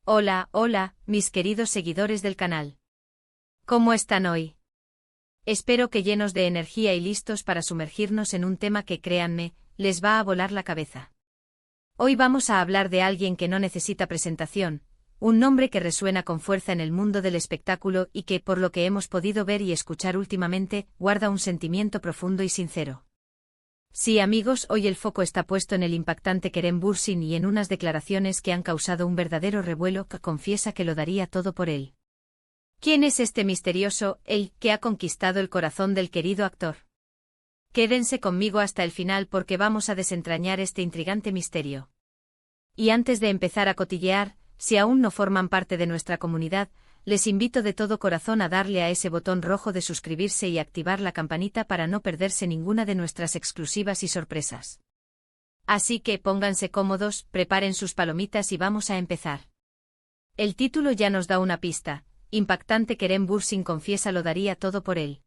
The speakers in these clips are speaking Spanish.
Hola, hola, mis queridos seguidores del canal. ¿Cómo están hoy? Espero que llenos de energía y listos para sumergirnos en un tema que, créanme, les va a volar la cabeza. Hoy vamos a hablar de alguien que no necesita presentación, un nombre que resuena con fuerza en el mundo del espectáculo y que, por lo que hemos podido ver y escuchar últimamente, guarda un sentimiento profundo y sincero. Sí, amigos, hoy el foco está puesto en el impactante Kerem Bürsin y en unas declaraciones que han causado un verdadero revuelo que confiesa que lo daría todo por él. ¿Quién es este misterioso, el que ha conquistado el corazón del querido actor? Quédense conmigo hasta el final porque vamos a desentrañar este intrigante misterio. Y antes de empezar a cotillear, si aún no forman parte de nuestra comunidad, les invito de todo corazón a darle a ese botón rojo de suscribirse y activar la campanita para no perderse ninguna de nuestras exclusivas y sorpresas. Así que pónganse cómodos, preparen sus palomitas y vamos a empezar. El título ya nos da una pista: impactante. Kerem Bürsin confiesa lo daría todo por él.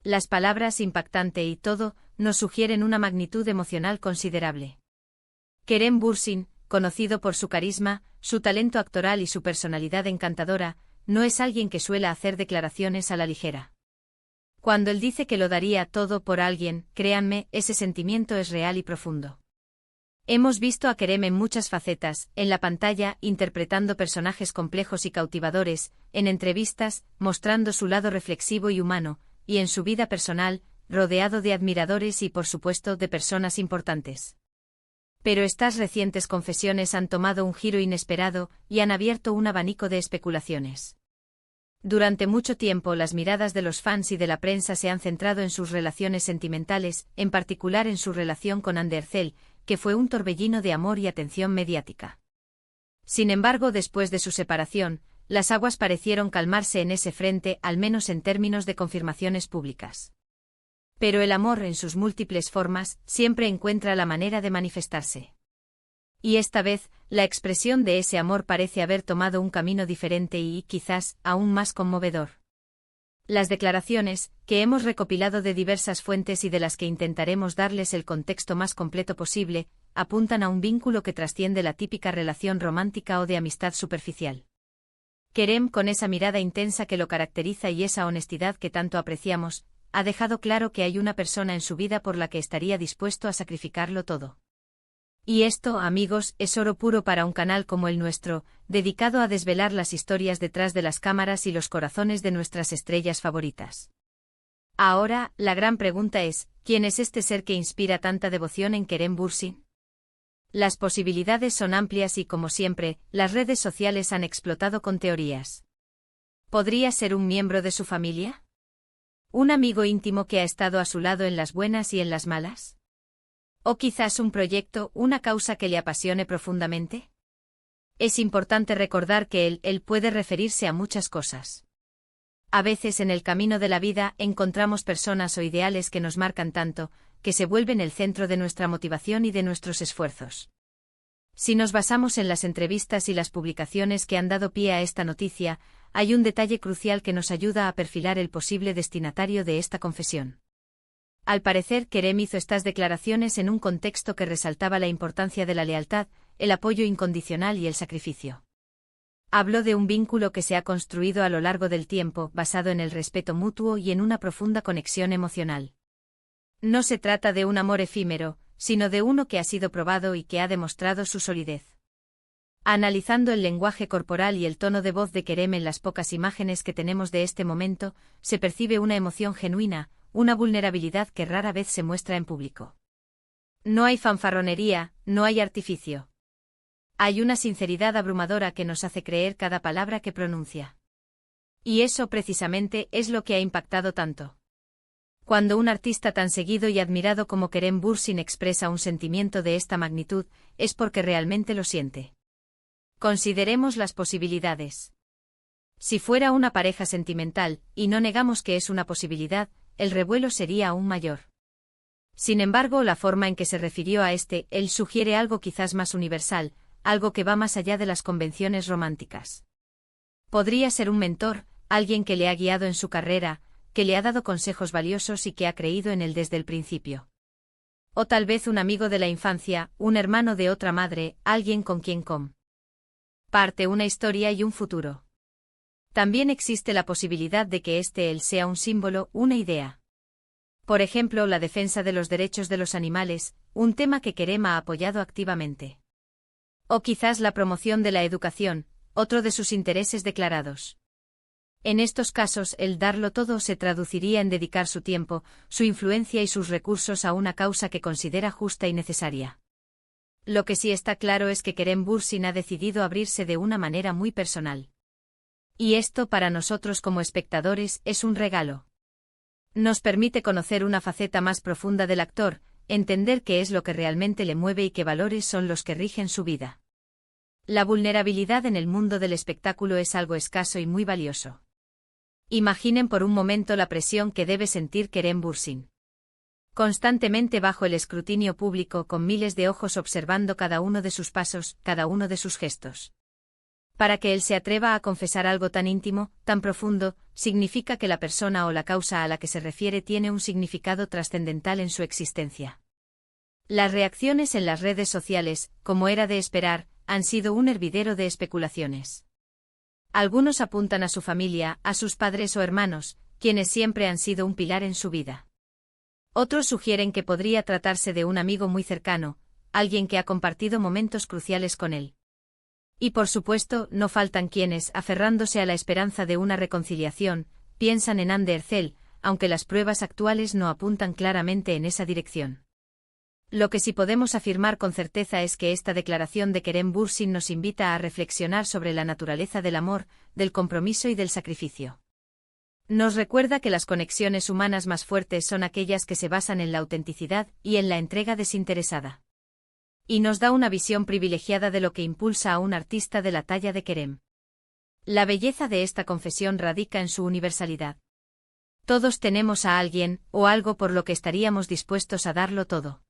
Las palabras impactante y todo nos sugieren una magnitud emocional considerable. Kerem Bürsin, conocido por su carisma, su talento actoral y su personalidad encantadora, no es alguien que suele hacer declaraciones a la ligera. Cuando él dice que lo daría todo por alguien, créanme, ese sentimiento es real y profundo. Hemos visto a Kerem en muchas facetas, en la pantalla, interpretando personajes complejos y cautivadores, en entrevistas, mostrando su lado reflexivo y humano, y en su vida personal, rodeado de admiradores y, por supuesto, de personas importantes. Pero estas recientes confesiones han tomado un giro inesperado y han abierto un abanico de especulaciones. Durante mucho tiempo las miradas de los fans y de la prensa se han centrado en sus relaciones sentimentales, en particular en su relación con Andercel, que fue un torbellino de amor y atención mediática. Sin embargo, después de su separación, las aguas parecieron calmarse en ese frente, al menos en términos de confirmaciones públicas. Pero el amor, en sus múltiples formas, siempre encuentra la manera de manifestarse. Y esta vez, la expresión de ese amor parece haber tomado un camino diferente y, quizás, aún más conmovedor. Las declaraciones, que hemos recopilado de diversas fuentes y de las que intentaremos darles el contexto más completo posible, apuntan a un vínculo que trasciende la típica relación romántica o de amistad superficial. Kerem, con esa mirada intensa que lo caracteriza y esa honestidad que tanto apreciamos, ha dejado claro que hay una persona en su vida por la que estaría dispuesto a sacrificarlo todo. Y esto, amigos, es oro puro para un canal como el nuestro, dedicado a desvelar las historias detrás de las cámaras y los corazones de nuestras estrellas favoritas. Ahora, la gran pregunta es, ¿quién es este ser que inspira tanta devoción en Kerem Bürsin? Las posibilidades son amplias y, como siempre, las redes sociales han explotado con teorías. ¿Podría ser un miembro de su familia? ¿Un amigo íntimo que ha estado a su lado en las buenas y en las malas? ¿O quizás un proyecto, una causa que le apasione profundamente? Es importante recordar que él puede referirse a muchas cosas. A veces en el camino de la vida encontramos personas o ideales que nos marcan tanto, que se vuelven el centro de nuestra motivación y de nuestros esfuerzos. Si nos basamos en las entrevistas y las publicaciones que han dado pie a esta noticia, hay un detalle crucial que nos ayuda a perfilar el posible destinatario de esta confesión. Al parecer, Kerem hizo estas declaraciones en un contexto que resaltaba la importancia de la lealtad, el apoyo incondicional y el sacrificio. Habló de un vínculo que se ha construido a lo largo del tiempo, basado en el respeto mutuo y en una profunda conexión emocional. No se trata de un amor efímero, sino de uno que ha sido probado y que ha demostrado su solidez. Analizando el lenguaje corporal y el tono de voz de Kerem en las pocas imágenes que tenemos de este momento, se percibe una emoción genuina, una vulnerabilidad que rara vez se muestra en público. No hay fanfarronería, no hay artificio. Hay una sinceridad abrumadora que nos hace creer cada palabra que pronuncia. Y eso precisamente es lo que ha impactado tanto. Cuando un artista tan seguido y admirado como Kerem Bürsin expresa un sentimiento de esta magnitud, es porque realmente lo siente. Consideremos las posibilidades. Si fuera una pareja sentimental, y no negamos que es una posibilidad, el revuelo sería aún mayor. Sin embargo, la forma en que se refirió a él sugiere algo quizás más universal, algo que va más allá de las convenciones románticas. Podría ser un mentor, alguien que le ha guiado en su carrera, que le ha dado consejos valiosos y que ha creído en él desde el principio. O tal vez un amigo de la infancia, un hermano de otra madre, alguien con quien compartir parte una historia y un futuro. También existe la posibilidad de que este él sea un símbolo, una idea. Por ejemplo, la defensa de los derechos de los animales, un tema que Kerem ha apoyado activamente. O quizás la promoción de la educación, otro de sus intereses declarados. En estos casos, el darlo todo se traduciría en dedicar su tiempo, su influencia y sus recursos a una causa que considera justa y necesaria. Lo que sí está claro es que Kerem Bürsin ha decidido abrirse de una manera muy personal. Y esto para nosotros como espectadores es un regalo. Nos permite conocer una faceta más profunda del actor, entender qué es lo que realmente le mueve y qué valores son los que rigen su vida. La vulnerabilidad en el mundo del espectáculo es algo escaso y muy valioso. Imaginen por un momento la presión que debe sentir Kerem Bürsin. Constantemente bajo el escrutinio público con miles de ojos observando cada uno de sus pasos, cada uno de sus gestos. Para que él se atreva a confesar algo tan íntimo, tan profundo, significa que la persona o la causa a la que se refiere tiene un significado trascendental en su existencia. Las reacciones en las redes sociales, como era de esperar, han sido un hervidero de especulaciones. Algunos apuntan a su familia, a sus padres o hermanos, quienes siempre han sido un pilar en su vida. Otros sugieren que podría tratarse de un amigo muy cercano, alguien que ha compartido momentos cruciales con él. Y por supuesto, no faltan quienes, aferrándose a la esperanza de una reconciliación, piensan en Hande Erçel, aunque las pruebas actuales no apuntan claramente en esa dirección. Lo que sí podemos afirmar con certeza es que esta declaración de Kerem Bürsin nos invita a reflexionar sobre la naturaleza del amor, del compromiso y del sacrificio. Nos recuerda que las conexiones humanas más fuertes son aquellas que se basan en la autenticidad y en la entrega desinteresada. Y nos da una visión privilegiada de lo que impulsa a un artista de la talla de Kerem. La belleza de esta confesión radica en su universalidad. Todos tenemos a alguien, o algo por lo que estaríamos dispuestos a darlo todo.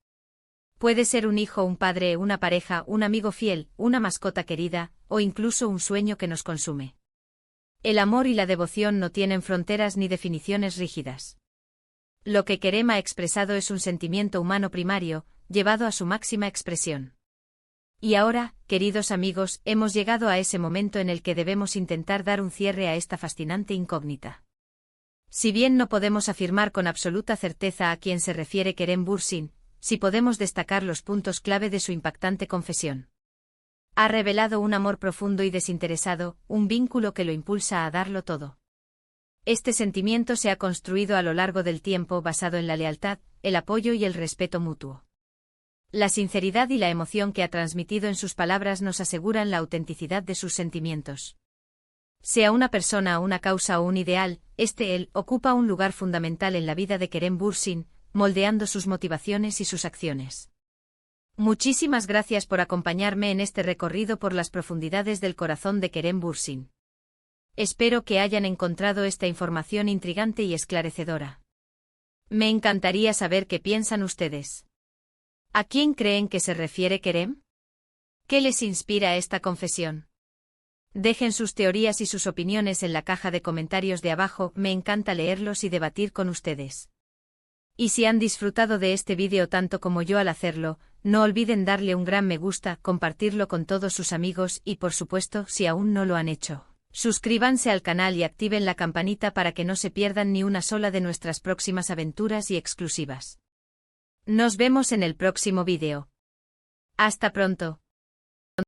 Puede ser un hijo, un padre, una pareja, un amigo fiel, una mascota querida, o incluso un sueño que nos consume. El amor y la devoción no tienen fronteras ni definiciones rígidas. Lo que Kerem ha expresado es un sentimiento humano primario, llevado a su máxima expresión. Y ahora, queridos amigos, hemos llegado a ese momento en el que debemos intentar dar un cierre a esta fascinante incógnita. Si bien no podemos afirmar con absoluta certeza a quién se refiere Kerem Bürsin, sí podemos destacar los puntos clave de su impactante confesión. Ha revelado un amor profundo y desinteresado, un vínculo que lo impulsa a darlo todo. Este sentimiento se ha construido a lo largo del tiempo basado en la lealtad, el apoyo y el respeto mutuo. La sinceridad y la emoción que ha transmitido en sus palabras nos aseguran la autenticidad de sus sentimientos. Sea una persona, una causa o un ideal, él ocupa un lugar fundamental en la vida de Kerem Bürsin, moldeando sus motivaciones y sus acciones. Muchísimas gracias por acompañarme en este recorrido por las profundidades del corazón de Kerem Bürsin. Espero que hayan encontrado esta información intrigante y esclarecedora. Me encantaría saber qué piensan ustedes. ¿A quién creen que se refiere Kerem? ¿Qué les inspira esta confesión? Dejen sus teorías y sus opiniones en la caja de comentarios de abajo, me encanta leerlos y debatir con ustedes. Y si han disfrutado de este vídeo tanto como yo al hacerlo, no olviden darle un gran me gusta, compartirlo con todos sus amigos y por supuesto, si aún no lo han hecho, suscríbanse al canal y activen la campanita para que no se pierdan ni una sola de nuestras próximas aventuras y exclusivas. Nos vemos en el próximo vídeo. Hasta pronto.